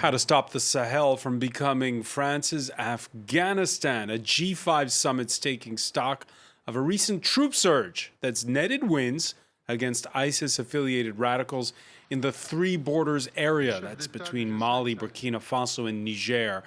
How to stop the Sahel from becoming France's Afghanistan. A G5 summit's taking stock of a recent troop surge that's netted wins against ISIS-affiliated radicals in the Three Borders area. That's between Mali, Burkina Faso, and Niger.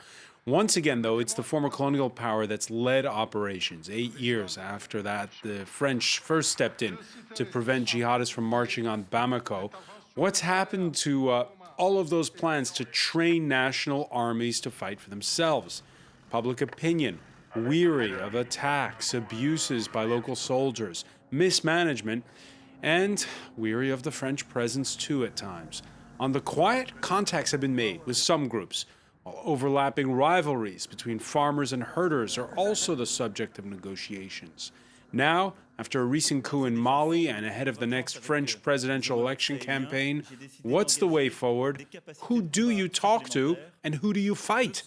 Once again, though, it's the former colonial power that's led operations. 8 years after that, the French first stepped in to prevent jihadists from marching on Bamako. What's happened to all of those plans to train national armies to fight for themselves? Public opinion, weary of attacks, abuses by local soldiers, mismanagement, and weary of the French presence too at times. On the quiet, contacts have been made with some groups, while overlapping rivalries between farmers and herders are also the subject of negotiations. Now, after a recent coup in Mali and ahead of the next French presidential election campaign, what's the way forward? Who do you talk to and who do you fight?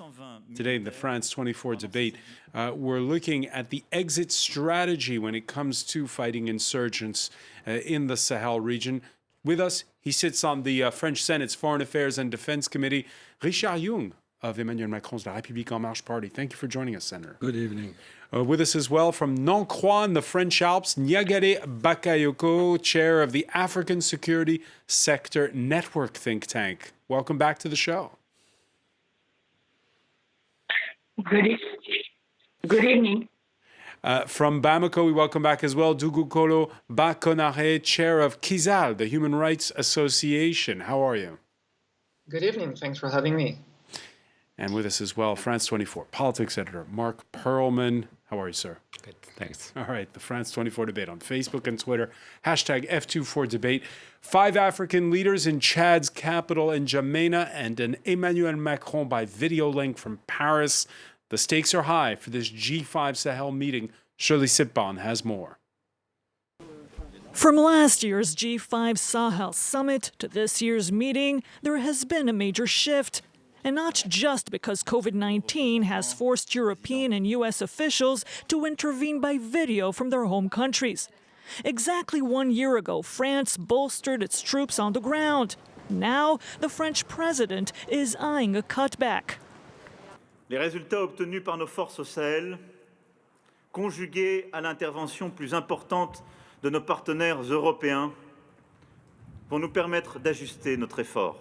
Today in the France 24 debate, we're looking at the exit strategy when it comes to fighting insurgents in the Sahel region. With us, he sits on the French Senate's Foreign Affairs and Defense Committee, Richard Yung of Emmanuel Macron's La République En Marche party. Thank you for joining us, Senator. Good evening. With us as well from Nancroix in the French Alps, Niagare Bakayoko, chair of the African Security Sector Network think tank. Welcome back to the show. Good evening. From Bamako, we welcome back as well Dugukolo Bakonare, chair of Kizal, the Human Rights Association. How are you? Good evening. Thanks for having me. And with us as well, France 24 politics editor Mark Perlman. How are you, sir? Good, thanks. All right, the France 24 debate on Facebook and Twitter, hashtag F24debate. 5 African leaders in Chad's capital, N'Djamena, and an Emmanuel Macron by video link from Paris. The stakes are high for this G5 Sahel meeting. Shirley Sitbon has more. From last year's G5 Sahel summit to this year's meeting, there has been a major shift. And not just because COVID-19 has forced European and U.S. officials to intervene by video from their home countries. Exactly 1 year ago, France bolstered its troops on the ground. Now, the French president is eyeing a cutback. Les résultats obtenus par nos forces au Sahel, conjugués à l'intervention plus importante de nos partenaires européens, vont nous permettre d'ajuster notre effort.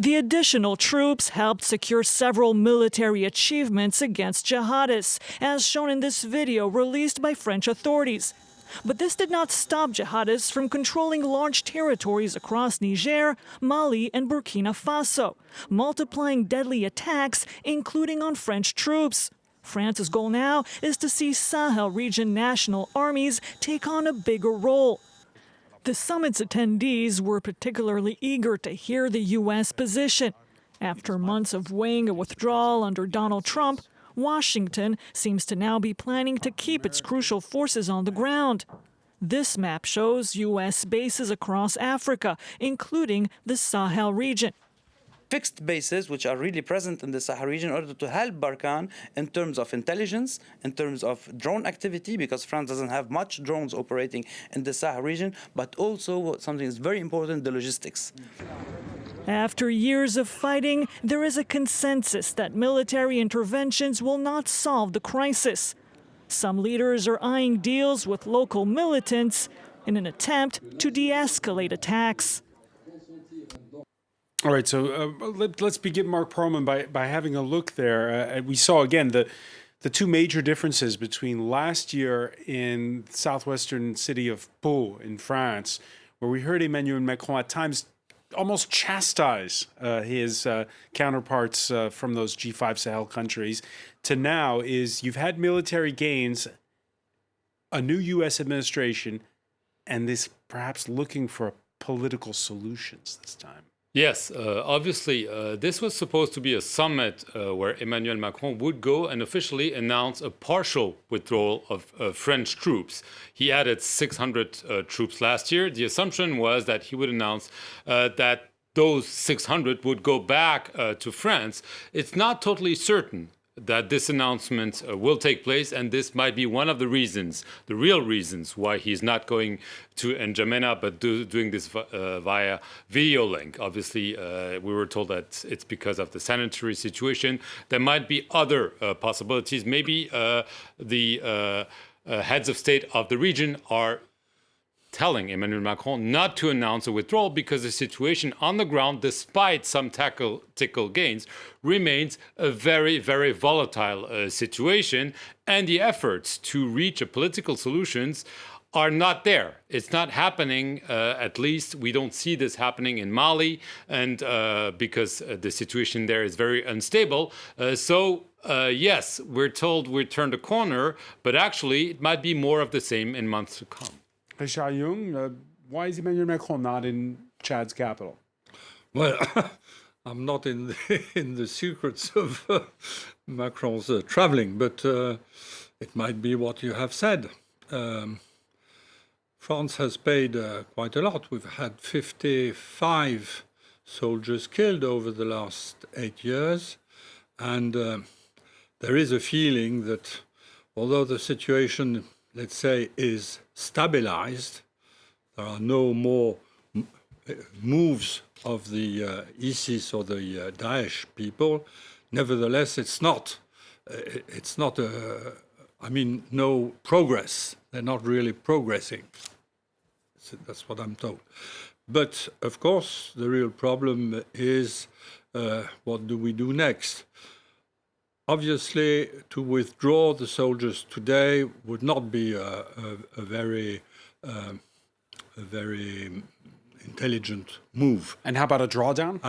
The additional troops helped secure several military achievements against jihadists, as shown in this video released by French authorities. But this did not stop jihadists from controlling large territories across Niger, Mali, and Burkina Faso, multiplying deadly attacks, including on French troops. France's goal now is to see Sahel region national armies take on a bigger role. The summit's attendees were particularly eager to hear the U.S. position. After months of weighing a withdrawal under Donald Trump, Washington seems to now be planning to keep its crucial forces on the ground. This map shows U.S. bases across Africa, including the Sahel region. Fixed bases which are really present in the Sahel region in order to help Barkhane in terms of intelligence, in terms of drone activity, because France doesn't have much drones operating in the Sahel region, but also something that's very important, the logistics. After years of fighting, there is a consensus that military interventions will not solve the crisis. Some leaders are eyeing deals with local militants in an attempt to de-escalate attacks. All right, so let's begin, Mark Perlman, by having a look there. We saw, again, the two major differences between last year in the southwestern city of Pau in France, where we heard Emmanuel Macron at times almost chastise his counterparts from those G5 Sahel countries, to now is you've had military gains, a new U.S. administration, and this perhaps looking for political solutions this time. Yes, obviously, this was supposed to be a summit where Emmanuel Macron would go and officially announce a partial withdrawal of French troops. He added 600 troops last year. The assumption was that he would announce that those 600 would go back to France. It's not totally certain that this announcement will take place, and this might be one of the reasons, the real reasons, why he's not going to N'Djamena, but doing this via video link. Obviously, we were told that it's because of the sanitary situation. There might be other possibilities. Maybe the heads of state of the region are telling Emmanuel Macron not to announce a withdrawal because the situation on the ground, despite some tactical gains, remains a very, very volatile situation, and the efforts to reach a political solutions are not there. It's not happening, at least we don't see this happening in Mali, and because the situation there is very unstable. Yes, we're told we turned a corner, but actually it might be more of the same in months to come. Richard Jung, why is Emmanuel Macron not in Chad's capital? Well, I'm not in the secrets of Macron's traveling, but it might be what you have said. France has paid quite a lot. We've had 55 soldiers killed over the last 8 years, and there is a feeling that although the situation, let's say, is stabilized, there are no more moves of the ISIS or the Daesh people. Nevertheless, it's not no progress. They're not really progressing. So that's what I'm told. But of course, the real problem is what do we do next? Obviously, to withdraw the soldiers today would not be a very intelligent move. And how about a drawdown?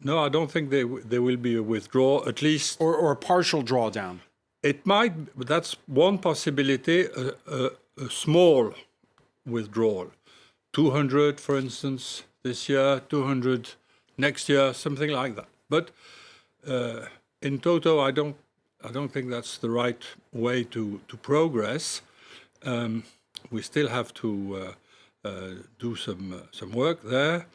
No, I don't think there will be a withdrawal, at least. Or a partial drawdown? It might, but that's one possibility, a small withdrawal. 200, for instance, this year, 200 next year, something like that. But in toto, I don't think that's the right way to progress. We still have to do some work there.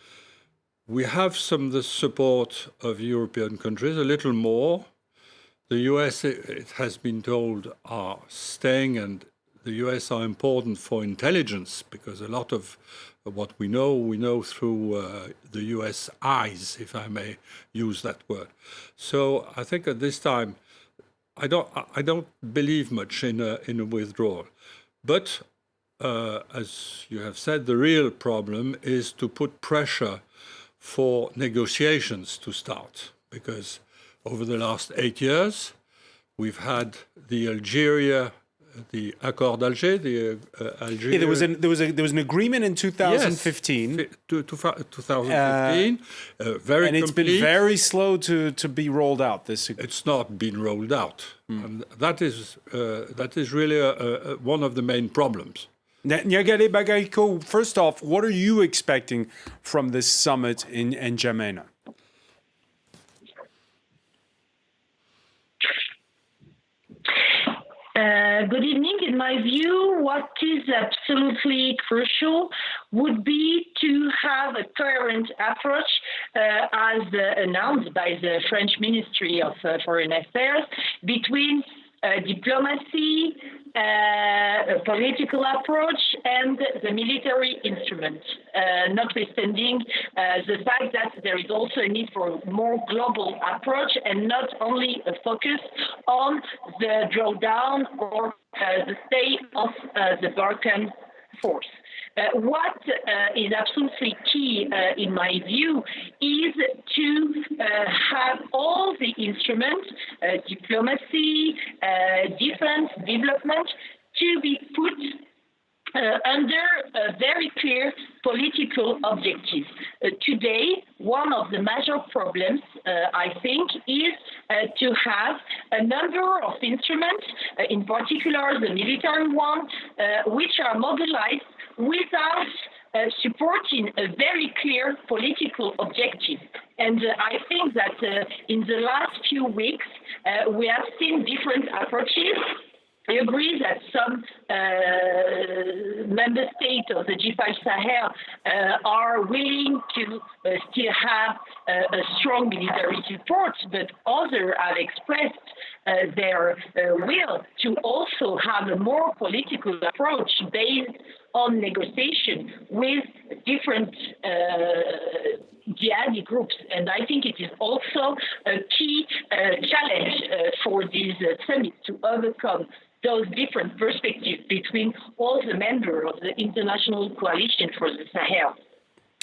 We have the support of European countries, a little more. The US, it has been told, are staying, and the US are important for intelligence because a lot of what we know through the US eyes, if I may use that word. So I think at this time, I don't believe much in a withdrawal. But as you have said, the real problem is to put pressure for negotiations to start, because over the last 8 years, we've had the Accord d'Alger, Algeria. Yeah, there was an agreement in 2015. Yes, 2015, very and it's complete. been very slow to be rolled out. It's not been rolled out, and that is really one of the main problems. Niagare Bagayoko, first off, what are you expecting from this summit in N'Djamena? Good evening. In my view, what is absolutely crucial would be to have a coherent approach, as announced by the French Ministry of Foreign Affairs, between diplomacy, a political approach, and the military instrument, notwithstanding the fact that there is also a need for a more global approach and not only a focus on the drawdown or the stay of the Balkan force. What is absolutely key, in my view, is to have all the instruments, diplomacy, defense, development, to be put under a very clear political objective. Today, one of the major problems, I think, is to have a number of instruments, in particular the military one, which are mobilized without supporting a very clear political objective. And I think that in the last few weeks, we have seen different approaches I agree that some member states of the G5 Sahel are willing to still have a strong military support, but others have expressed their will to also have a more political approach based on negotiation with different jihadi groups. And I think it is also a key challenge for these summits to overcome those different perspectives between all the members of the International Coalition for the Sahel.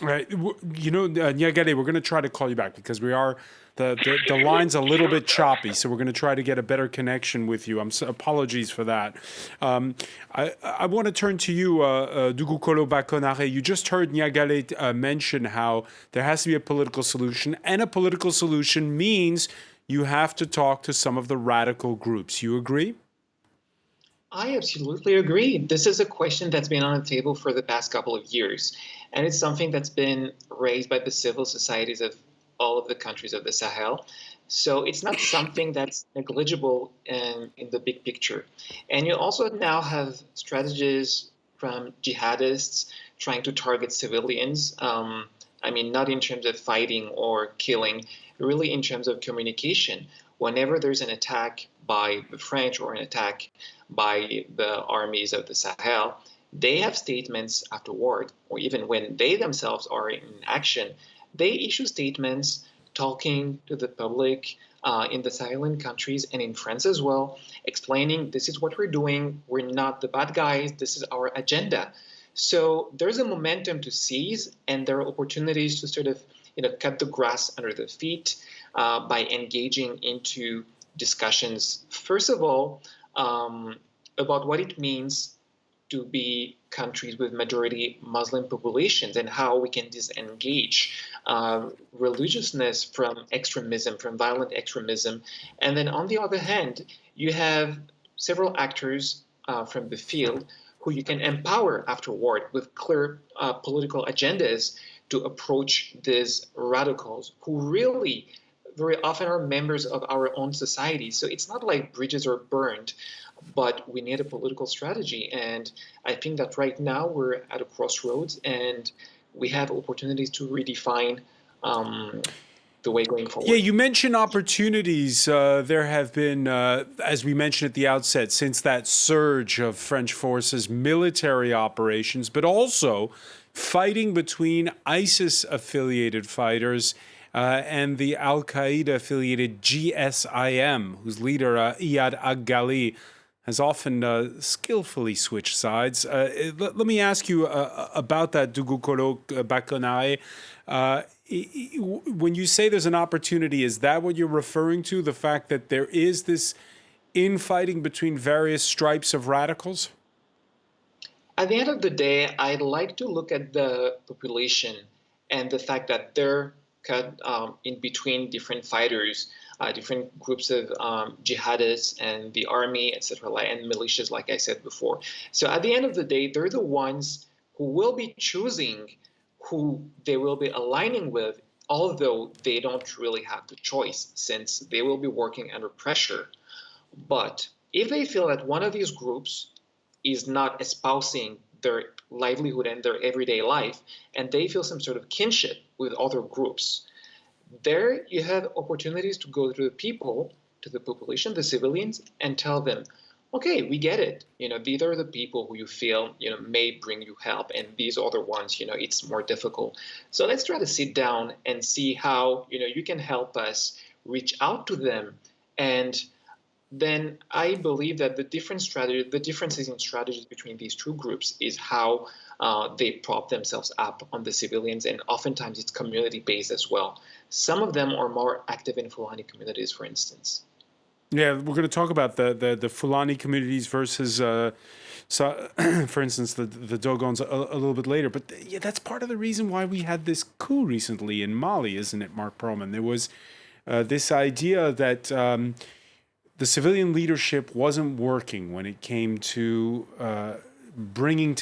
Right. You know, Niagale, we're going to try to call you back because we are, the line's a little bit choppy, so we're going to try to get a better connection with you. Apologies for that. I want to turn to you, Dugukolo Bakonare. You just heard Niagale mention how there has to be a political solution, and a political solution means you have to talk to some of the radical groups. You agree? I absolutely agree. This is a question that's been on the table for the past couple of years, and it's something that's been raised by the civil societies of all of the countries of the Sahel. So it's not something that's negligible in the big picture. And you also now have strategies from jihadists trying to target civilians. I mean, not in terms of fighting or killing, really in terms of communication. Whenever there's an attack by the French or an attack by the armies of the Sahel, they have statements afterward, or even when they themselves are in action, they issue statements talking to the public in the Sahelan countries and in France as well, explaining this is what we're doing, we're not the bad guys, this is our agenda. So there's a momentum to seize, and there are opportunities to sort of cut the grass under the feet by engaging into discussions, first of all, about what it means to be countries with majority Muslim populations and how we can disengage religiousness from extremism, from violent extremism. And then on the other hand, you have several actors from the field who you can empower afterward with clear political agendas to approach these radicals who really very often are members of our own society. So it's not like bridges are burned, but we need a political strategy. And I think that right now we're at a crossroads and we have opportunities to redefine the way going forward. Yeah, you mentioned opportunities. There have been, as we mentioned at the outset, since that surge of French forces, military operations, but also fighting between ISIS-affiliated fighters and the Al-Qaeda-affiliated GSIM, whose leader, Iyad Ag-Ghali, has often skillfully switched sides. Let me ask you about that, Dugukolo Bakonare. When you say there's an opportunity, is that what you're referring to, the fact that there is this infighting between various stripes of radicals? At the end of the day, I'd like to look at the population and the fact that they're cut in between different fighters, different groups of jihadists and the army, etc., and militias, like I said before. So at the end of the day, they're the ones who will be choosing who they will be aligning with, although they don't really have the choice since they will be working under pressure. But if they feel that one of these groups is not espousing their livelihood and their everyday life, and they feel some sort of kinship with other groups, there you have opportunities to go to the people, to the population, the civilians, and tell them, okay, we get it. These are the people who you feel, may bring you help, and these other ones, it's more difficult. So let's try to sit down and see how, you can help us reach out to them. And then I believe that the differences in strategies between these two groups is how they prop themselves up on the civilians, and oftentimes it's community-based as well. Some of them are more active in Fulani communities, for instance. Yeah, we're going to talk about the Fulani communities versus, for instance, the Dogons a little bit later. But yeah, that's part of the reason why we had this coup recently in Mali, isn't it, Mark Perlman? There was this idea that the civilian leadership wasn't working when it came to bringing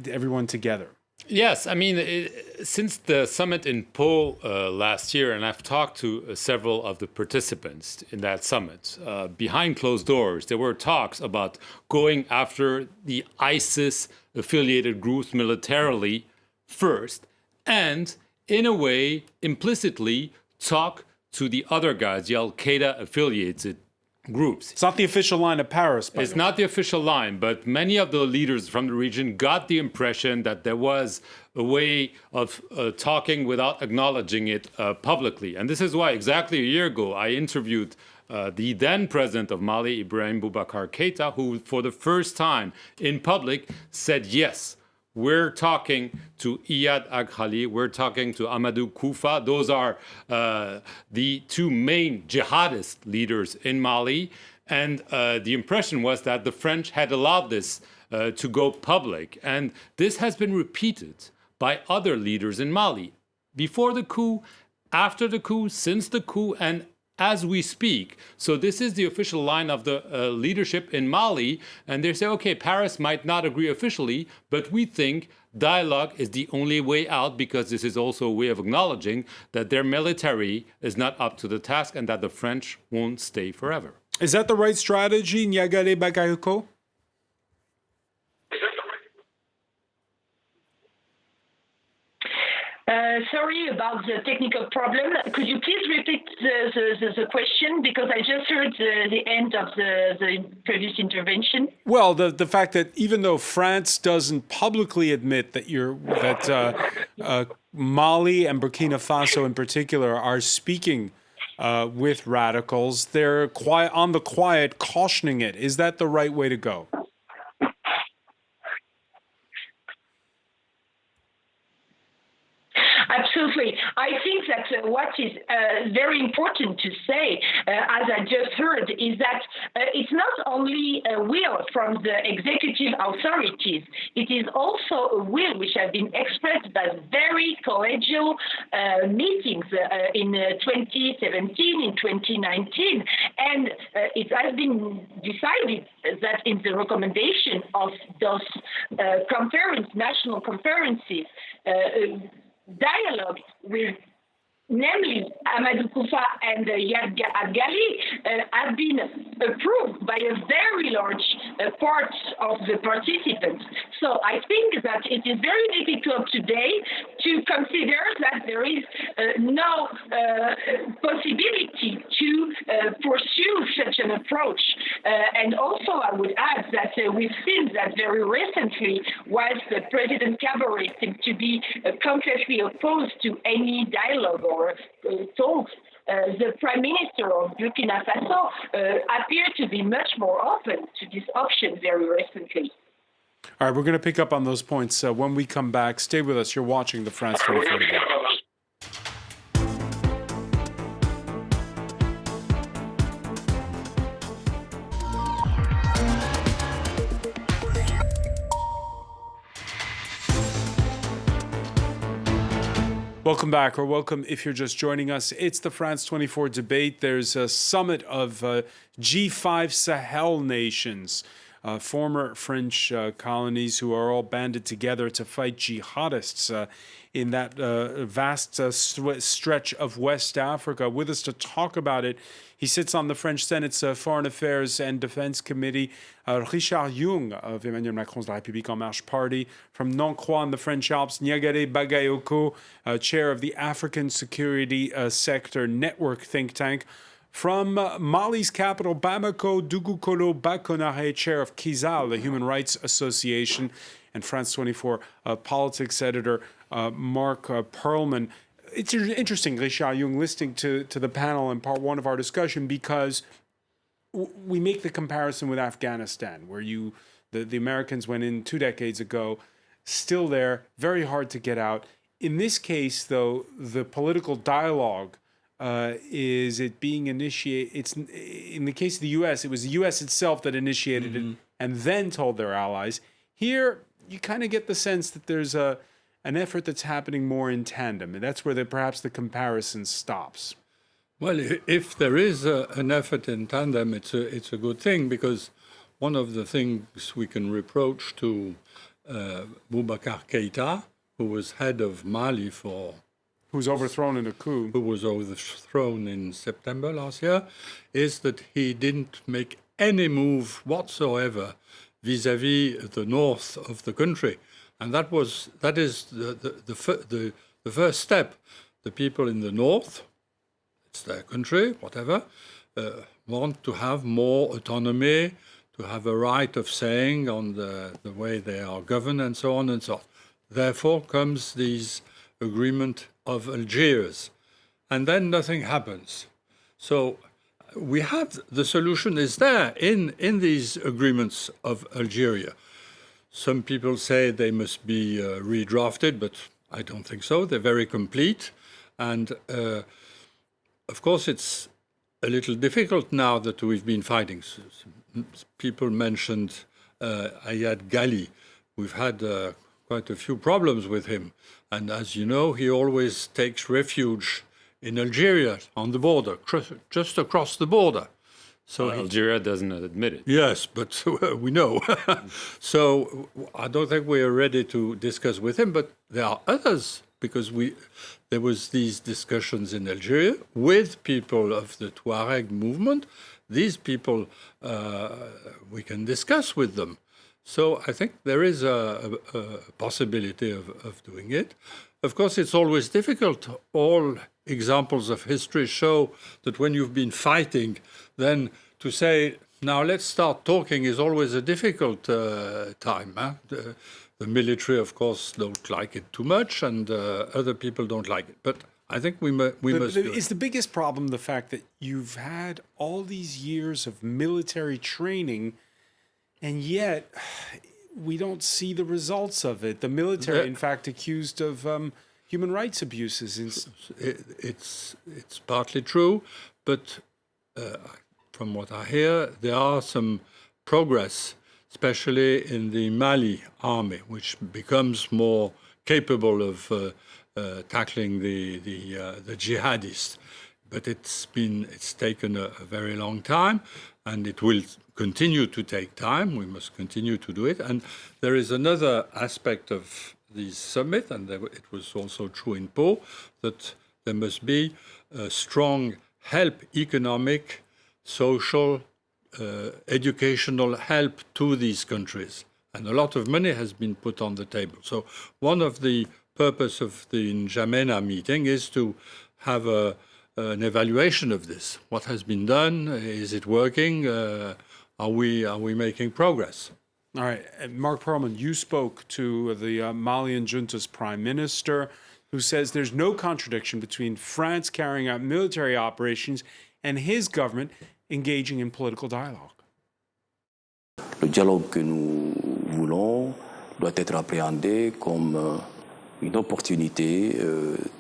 everyone together. Yes, I mean, since the summit in Po last year, and I've talked to several of the participants in that summit, behind closed doors, there were talks about going after the ISIS-affiliated groups militarily first, and in a way, implicitly, talk to the other guys, the Al-Qaeda-affiliated groups. It's not the official line of Paris. It's not the official line, but many of the leaders from the region got the impression that there was a way of talking without acknowledging it publicly. And this is why exactly a year ago I interviewed the then president of Mali, Ibrahim Boubacar Keïta, who for the first time in public said, yes, we're talking to Iyad Aghali, we're talking to Amadou Koufa. Those are the two main jihadist leaders in Mali. And the impression was that the French had allowed this to go public. And this has been repeated by other leaders in Mali. Before the coup, after the coup, since the coup, and as we speak. So this is the official line of the leadership in Mali. And they say, okay, Paris might not agree officially, but we think dialogue is the only way out, because this is also a way of acknowledging that their military is not up to the task and that the French won't stay forever. Is that the right strategy, Niagare Bagayoko? Sorry about the technical problem. Could you please repeat the question? Because I just heard the end of the previous intervention. Well, the fact that even though France doesn't publicly admit that Mali and Burkina Faso in particular are speaking with radicals, they're on the quiet cautioning it. Is that the right way to go? Absolutely. I think that what is very important to say, as I just heard, is that it's not only a will from the executive authorities, it is also a will which has been expressed by very collegial meetings in 2017, in 2019, and it has been decided that in the recommendation of those national conferences, dialogue with namely Amadou Koufa and Iyad Aghali have been approved by a very large part of the participants. So I think that it is very difficult today to consider that there is no possibility to pursue such an approach. And also I would add that we've seen that very recently, whilst President Kabore seemed to be completely opposed to any dialogue or talks, the Prime Minister of Burkina Faso appeared to be much more open to this option very recently. All right, we're going to pick up on those points when we come back. Stay with us. You're watching the France 24 debate. Welcome back, or welcome if you're just joining us. It's the France 24 debate. There's a summit of G5 Sahel nations, former French colonies who are all banded together to fight jihadists in that vast stretch of West Africa. With us to talk about it, he sits on the French Senate's Foreign Affairs and Defense Committee. Richard Yung of Emmanuel Macron's La République En Marche party. From Nancroix in the French Alps, Niagare Bagayoko, chair of the African Security Sector Network think tank. From Mali's capital, Bamako, Dugukolo Bakonare, chair of Kizal, the Human Rights Association, and France 24 politics editor Mark Perlman. It's interesting, Richard Yung, listening to the panel in part one of our discussion, because we make the comparison with Afghanistan, where the Americans went in 2 decades ago, still there, very hard to get out. In this case, though, the political dialogue is it being initiated. It's in the case of the U.S., it was the U.S. itself that initiated it and then told their allies. Here, you kind of get the sense that there's an effort that's happening more in tandem, and that's where perhaps the comparison stops. Well, if there is an effort in tandem, it's a good thing, because one of the things we can reproach to Boubacar Keïta, who was head of Mali for Who was overthrown in a coup. who was overthrown in September last year, is that he didn't make any move whatsoever vis-à-vis the north of the country, and that is the first step. The people in the north, it's their country, whatever, want to have more autonomy, to have a right of saying on the way they are governed, and so on and so on. Therefore comes these agreement of Algiers, and then nothing happens. So we have the solution is there in these agreements of Algeria. Some people say they must be redrafted, but I don't think so. They're very complete, and of course it's a little difficult now that we've been fighting. People mentioned Ayad Ghali. We've had quite a few problems with him. And as you know, he always takes refuge in Algeria on the border, just across the border. So Algeria doesn't admit it. yes, but we know. So I don't think we are ready to discuss with him, but there are others, because there was these discussions in Algeria with people of the Tuareg movement. These people, we can discuss with them. So I think there is a possibility of doing it. Of course, it's always difficult. All examples of history show that when you've been fighting, then to say, now let's start talking is always a difficult time. Huh? The military, of course, don't like it too much, and other people don't like it. But I think we must do Is the biggest problem the fact that you've had all these years of military training, and yet we don't see the results of it? The military, in fact, accused of human rights abuses. It's partly true, but from what I hear, there are some progress, especially in the Mali army, which becomes more capable of tackling the jihadists. But it's taken a very long time, and it will continue to take time. We must continue to do it. And there is another aspect of the summit, and it was also true in Po, that there must be a strong help, economic, social, educational help to these countries. And a lot of money has been put on the table. So one of the purpose of the N'Djamena meeting is to have an evaluation of this. What has been done? Is it working? Are we making progress? All right. Mark Perlman, you spoke to the Malian junta's prime minister, who says there's no contradiction between France carrying out military operations and his government engaging in political dialogue. Le dialogue que nous voulons doit être appréhendé comme une opportunité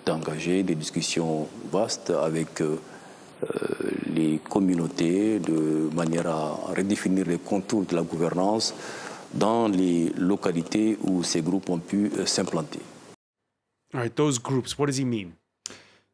d'engager des discussions vastes avec les communautés de manière à redéfinir les contours de la gouvernance dans les localités où ces groupes ont pu s'implanter. All right, those groups, what does he mean?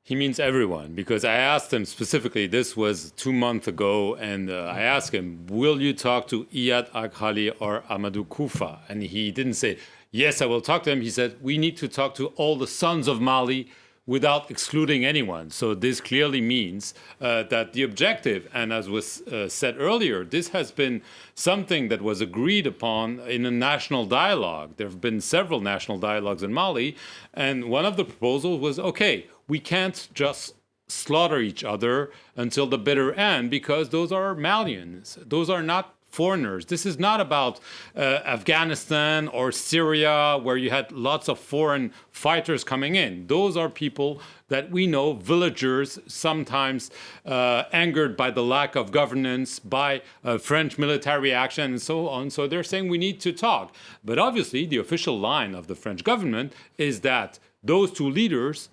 He means everyone, because I asked him specifically, this was 2 months ago, and I asked him, will you talk to Iyad Aghali or Amadou Koufa? And he didn't say, yes, I will talk to them. He said, we need to talk to all the sons of Mali without excluding anyone. So this clearly means that the objective, and as was said earlier, this has been something that was agreed upon in a national dialogue. There have been several national dialogues in Mali, and one of the proposals was, okay, we can't just slaughter each other until the bitter end, because those are Malians. Those are not foreigners. This is not about Afghanistan or Syria, where you had lots of foreign fighters coming in. Those are people that we know, villagers, sometimes angered by the lack of governance, by French military action, and so on. So they're saying we need to talk. But obviously, the official line of the French government is that those two leaders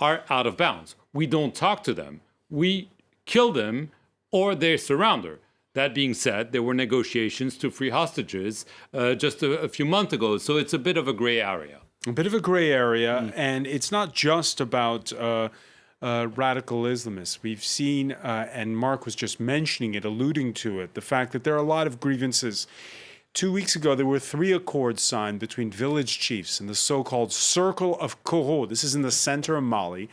are out of bounds. We don't talk to them. We kill them or they surrender. That being said, there were negotiations to free hostages just a few months ago, so it's a bit of a gray area. A bit of a gray area, and it's not just about radical Islamists. We've seen, and Mark was just mentioning it, alluding to it, the fact that there are a lot of grievances 2 weeks ago, there were 3 accords signed between village chiefs in the so-called Circle of Coho. This is in the center of Mali.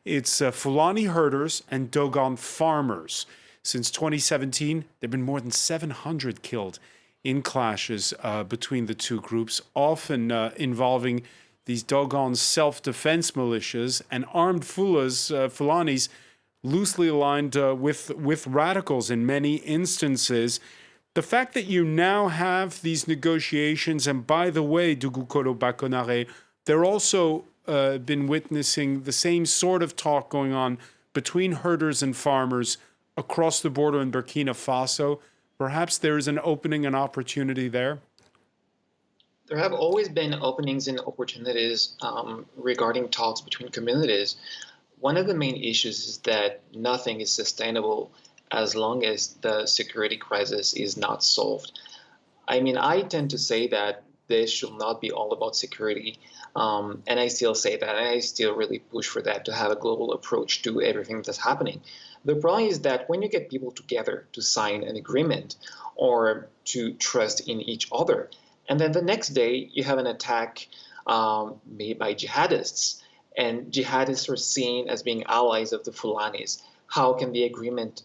It's Fulani herders and Dogon farmers. Since 2017, there have been more than 700 killed in clashes between the two groups, often involving these Dogon self-defense militias and armed Fulanis loosely aligned with radicals in many instances. The fact that you now have these negotiations, and by the way, Dugukolo Bakonare, they're also been witnessing the same sort of talk going on between herders and farmers across the border in Burkina Faso. Perhaps there is an opening and opportunity there? There have always been openings and opportunities regarding talks between communities. One of the main issues is that nothing is sustainable as long as the security crisis is not solved. I mean, I tend to say that this should not be all about security, and I still say that, and I still really push for that, to have a global approach to everything that's happening. The problem is that when you get people together to sign an agreement or to trust in each other, and then the next day you have an attack made by jihadists, and jihadists are seen as being allies of the Fulanis, how can the agreement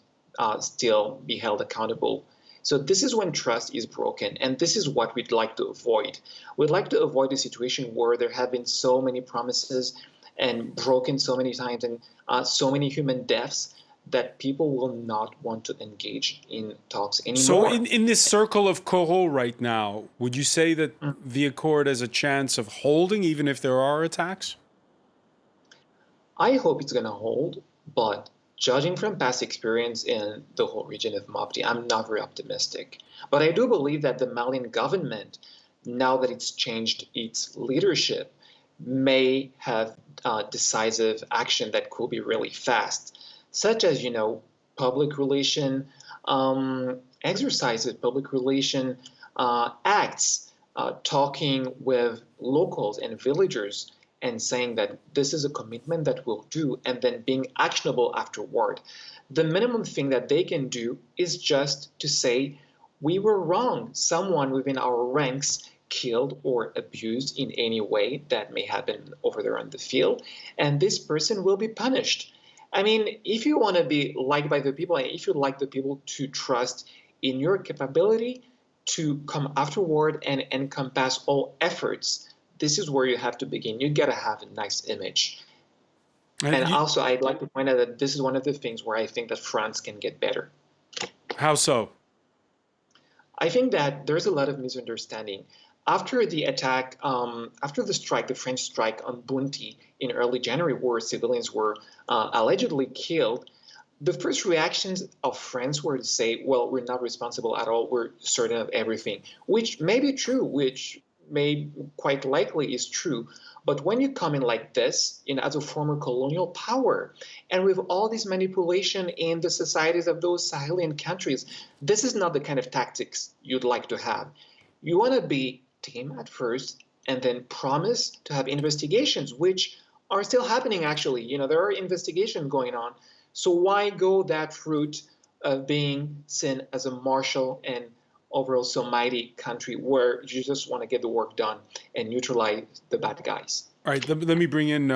still be held accountable? So this is when trust is broken, and this is what we'd like to avoid. We'd like to avoid a situation where there have been so many promises and broken so many times and so many human deaths that people will not want to engage in talks anymore. So in this circle of coho right now, would you say that the accord has a chance of holding even if there are attacks? I hope it's going to hold, but judging from past experience in the whole region of Mopti, I'm not very optimistic. But I do believe that the Malian government, now that it's changed its leadership, may have decisive action that could be really fast, such as, public relation exercises, public relation acts, talking with locals and villagers and saying that this is a commitment that we'll do, and then being actionable afterward. The minimum thing that they can do is just to say, we were wrong. Someone within our ranks killed or abused in any way that may happen over there on the field, and this person will be punished. I mean, if you want to be liked by the people, and if you'd like the people to trust in your capability to come afterward and encompass all efforts, this is where you have to begin. You got to have a nice image. And also, I'd like to point out that this is one of the things where I think that France can get better. How so? I think that there's a lot of misunderstanding. After the attack, after the strike, the French strike on Bounty in early January, where civilians were allegedly killed, the first reactions of France were to say, well, we're not responsible at all. We're certain of everything, which may be true, which may quite likely is true. But when you come in like this, as a former colonial power, and with all this manipulation in the societies of those Sahelian countries, this is not the kind of tactics you'd like to have. You want to be tame at first, and then promise to have investigations, which are still happening, actually. There are investigations going on. So why go that route of being seen as a martial and overall so mighty country where you just want to get the work done and neutralize the bad guys? All right, let me bring in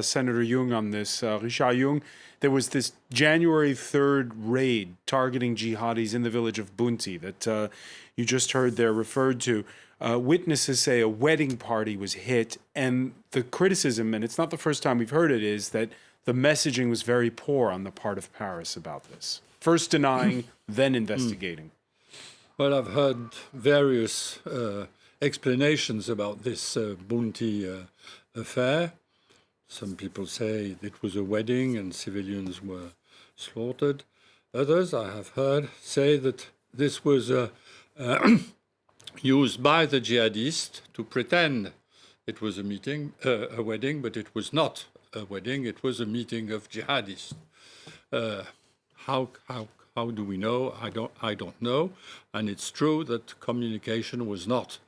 Senator Jung on this. Richard Jung, there was this January 3rd raid targeting jihadis in the village of Bounty that you just heard there referred to. Witnesses say a wedding party was hit, and the criticism, and it's not the first time we've heard it, is that the messaging was very poor on the part of Paris about this. First denying, then investigating. Well, I've heard various explanations about this Bounty affair. Some people say it was a wedding and civilians were slaughtered. Others, I have heard, say that this was used by the jihadists to pretend it was a wedding, but it was not a wedding. It was a meeting of jihadists. How do we know? I don't know. And it's true that communication was not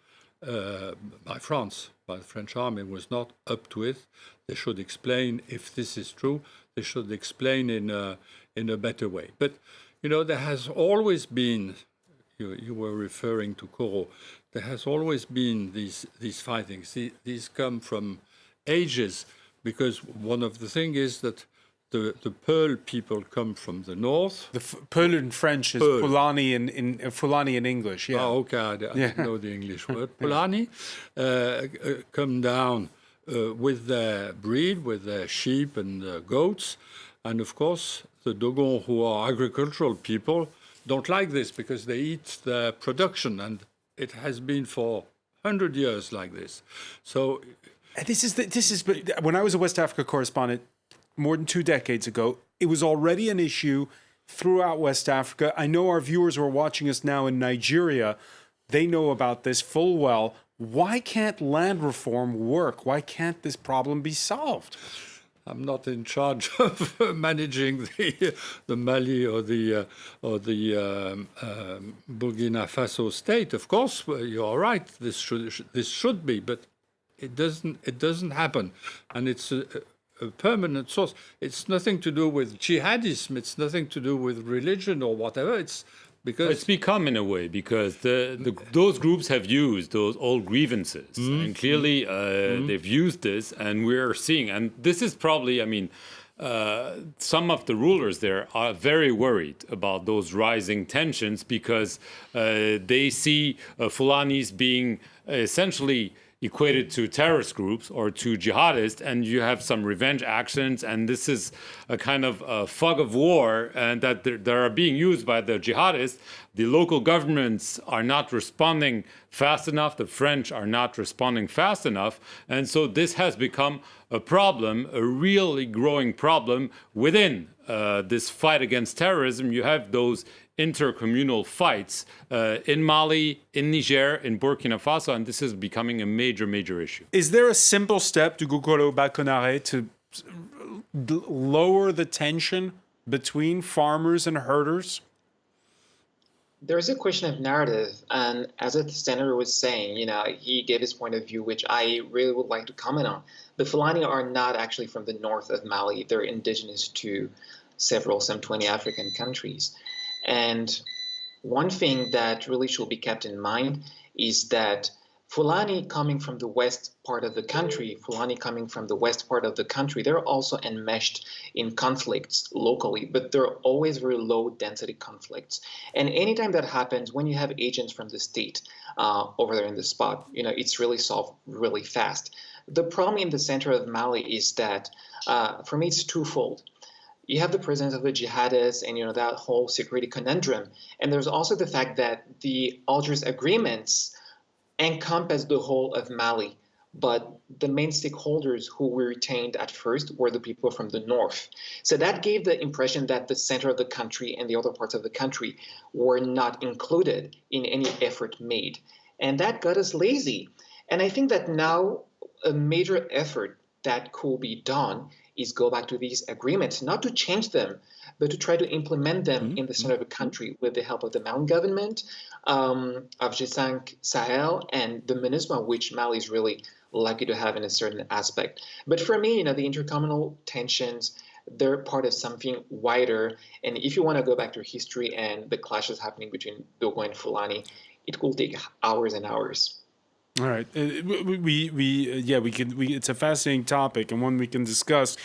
by France, by the French army, was not up to it. They should explain, if this is true, they should explain in a better way. But there has always been, you were referring to coho. There has always been these fightings. These come from ages, because one of the things is that the Pearl people come from the north. The Pearl in French is Pearl. Fulani Fulani in English. Yeah. Oh, okay, I didn't know the English word. Fulani come down with their breed, with their sheep and goats. And of course, the Dogon, who are agricultural people, don't like this because they eat their production. And it has been for 100 years like this. So But when I was a West Africa correspondent more than 2 decades ago, it was already an issue throughout West Africa. I know our viewers who are watching us now in Nigeria, they know about this full well. Why can't land reform work? Why can't this problem be solved? I'm not in charge of managing the Mali or the Burkina Faso state. Of course, you are right. This should be, but it doesn't happen, and it's a permanent source. It's nothing to do with jihadism. It's nothing to do with religion or whatever. It's because it's become in a way because those groups have used those old grievances, and clearly they've used this, and we're seeing, and this is probably, I mean, some of the rulers there are very worried about those rising tensions because they see Fulanis being essentially equated to terrorist groups or to jihadists, and you have some revenge actions, and this is a kind of a fog of war, and that they are being used by the jihadists. The local governments are not responding fast enough. The French are not responding fast enough, and so this has become a problem, a really growing problem within this fight against terrorism. You have those intercommunal fights in Mali, in Niger, in Burkina Faso, and this is becoming a major issue. Is there a simple step to Gukolo Bakonare to lower the tension between farmers and herders? There's a question of narrative, and as the senator was saying, he gave his point of view, which I really would like to comment on. The Fulani are not actually from the north of Mali. They're indigenous to some 20 African countries. And one thing that really should be kept in mind is that Fulani coming from the west part of the country, they're also enmeshed in conflicts locally, but they're always very low density conflicts. And anytime that happens, when you have agents from the state over there in the spot, it's really solved really fast. The problem in the center of Mali is that, for me, it's twofold. You have the presence of the jihadists and that whole security conundrum. And there's also the fact that the Algiers agreements encompass the whole of Mali. But the main stakeholders who were retained at first were the people from the north. So that gave the impression that the center of the country and the other parts of the country were not included in any effort made. And that got us lazy. And I think that now a major effort that could be done is go back to these agreements, not to change them, but to try to implement them in the center of the country with the help of the Malian government, of G5 Sahel, and the MINUSMA, which Mali is really lucky to have in a certain aspect. But for me, the intercommunal tensions, they're part of something wider. And if you want to go back to history and the clashes happening between Dogon and Fulani, it will take hours and hours. All right, it's a fascinating topic and one we can discuss.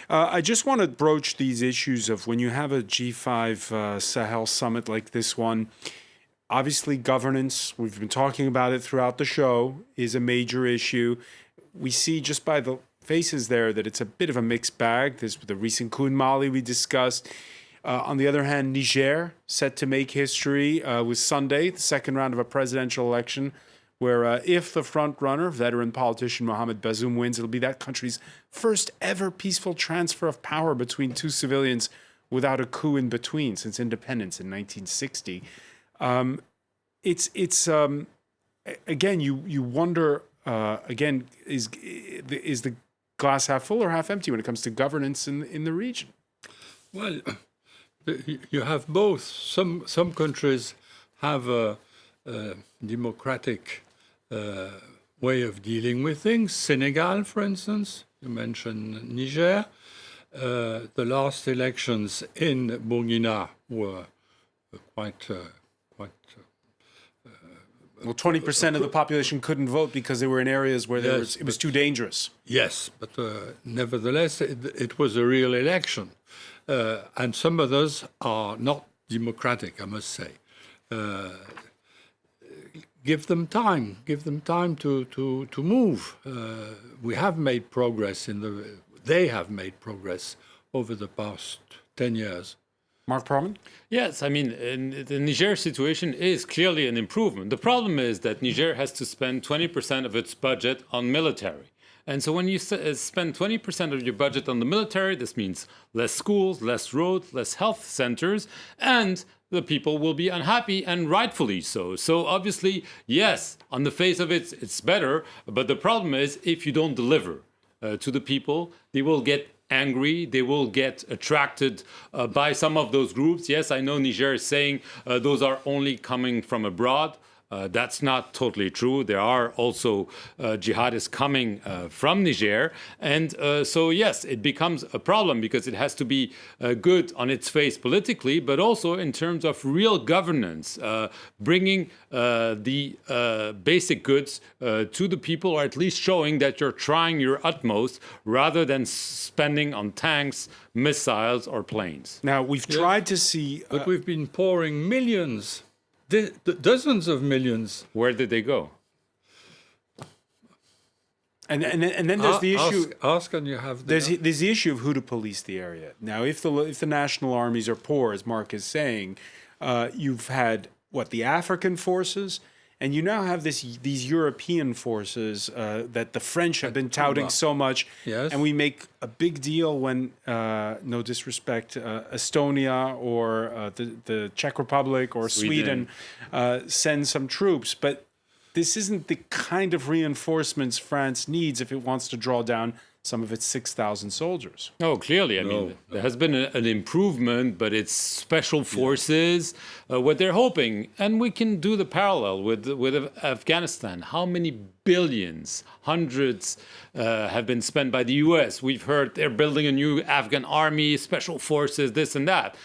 I just want to broach these issues of when you have a G5 Sahel summit like this one. Obviously, governance, we've been talking about it throughout the show, is a major issue. We see just by the faces there that it's a bit of a mixed bag. There's the recent coup in Mali we discussed. On the other hand, Niger, set to make history, was Sunday, the second round of a presidential election, where if the front runner, veteran politician Mohamed Bazoum, wins, it'll be that country's first ever peaceful transfer of power between two civilians without a coup in between since independence in 1960. Again, you wonder, is the glass half full or half empty when it comes to governance in the region? Well, you have both. Some countries have a democratic way of dealing with things. Senegal, for instance, you mentioned Niger. The last elections in Burkina were quite Well, 20% of the population couldn't vote because they were in areas where it was too dangerous. Yes, but nevertheless, it was a real election. And some others are not democratic, I must say. Give them time to move. We have made progress they have made progress over the past 10 years. Mark Parman? Yes, I mean, the Niger situation is clearly an improvement. The problem is that Niger has to spend 20% of its budget on military. And so when you spend 20% of your budget on the military, this means less schools, less roads, less health centers, and the people will be unhappy, and rightfully so. So obviously, yes, on the face of it, it's better. But the problem is if you don't deliver to the people, they will get angry, they will get attracted by some of those groups. Yes, I know Niger is saying those are only coming from abroad. That's not totally true. There are also jihadists coming from Niger. And so, yes, it becomes a problem because it has to be good on its face politically, but also in terms of real governance, bringing the basic goods to the people, or at least showing that you're trying your utmost rather than spending on tanks, missiles, or planes. Now, we've tried to see... But we've been pouring millions. Dozens of millions. Where did they go? And then there's the issue. Ask and you have. There's the issue of who to police the area. Now, if the national armies are poor, as Mark is saying, you've had the African forces, and you now have these European forces that the French have been touting so much. Yes. And we make a big deal when, no disrespect, Estonia or the Czech Republic or Sweden send some troops. But this isn't the kind of reinforcements France needs if it wants to draw down some of its 6,000 soldiers. Oh, clearly. I mean, there has been an improvement, but it's special forces, what they're hoping. And we can do the parallel with Afghanistan. How many billions, hundreds have been spent by the US? We've heard they're building a new Afghan army, special forces, this and that.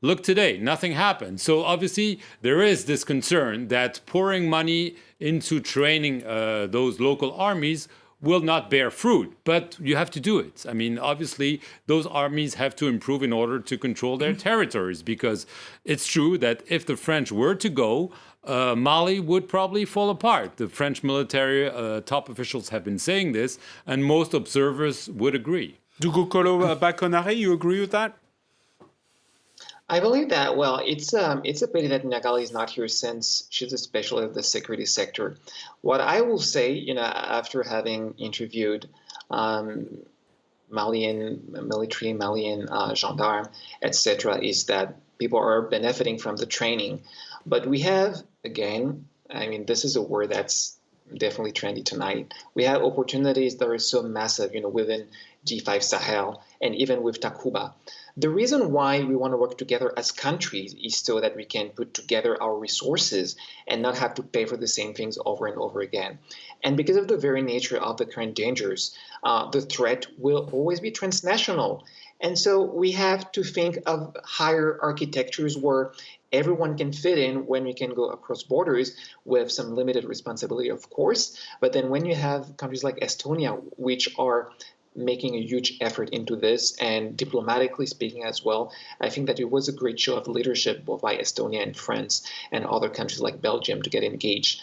Look today, nothing happened. So obviously there is this concern that pouring money into training those local armies will not bear fruit, but you have to do it. I mean, obviously, those armies have to improve in order to control their territories, because it's true that if the French were to go, Mali would probably fall apart. The French military top officials have been saying this, and most observers would agree. Dugukolo Bakonare, you agree with that? I believe that. Well, it's a pity that Nagali is not here, since she's a specialist of the security sector. What I will say, after having interviewed Malian military, Malian gendarme, etc., is that people are benefiting from the training. But we have, again, I mean, this is a word that's definitely trendy tonight. We have opportunities that are so massive, within G5 Sahel and even with Takuba. The reason why we want to work together as countries is so that we can put together our resources and not have to pay for the same things over and over again. And because of the very nature of the current dangers, the threat will always be transnational. And so we have to think of higher architectures where everyone can fit in, when we can go across borders with some limited responsibility, of course. But then when you have countries like Estonia, which are making a huge effort into this, and diplomatically speaking as well, I think that it was a great show of leadership both by Estonia and France and other countries like Belgium to get engaged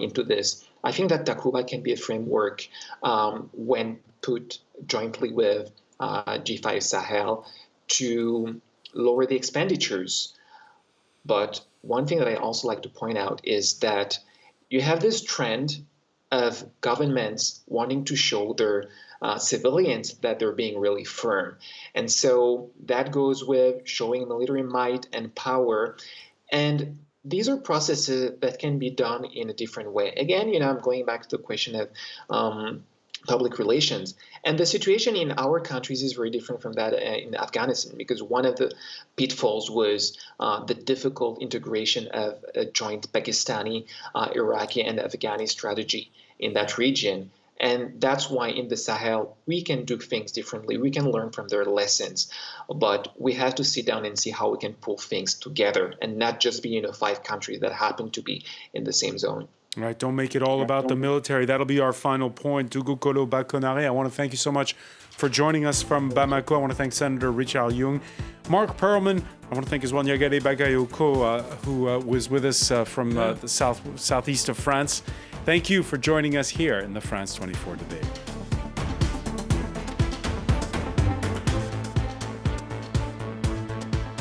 into this. I think that Takuba can be a framework when put jointly with G5 Sahel to lower the expenditures. But one thing that I also like to point out is that you have this trend of governments wanting to show their civilians that they're being really firm. And so that goes with showing military might and power. And these are processes that can be done in a different way. Again, I'm going back to the question of public relations. And the situation in our countries is very different from that in Afghanistan, because one of the pitfalls was the difficult integration of a joint Pakistani, Iraqi, and Afghani strategy in that region. And that's why in the Sahel, we can do things differently. We can learn from their lessons. But we have to sit down and see how we can pull things together and not just be 5 countries that happen to be in the same zone. All right, don't make it all about the military. That'll be our final point. Dugukolo Bakonare, I want to thank you so much for joining us from Bamako. I want to thank Senator Richard Yung. Mark Perlman, I want to thank as well Nyagade Bagayoko, who was with us from the southeast of France. Thank you for joining us here in the France 24 debate.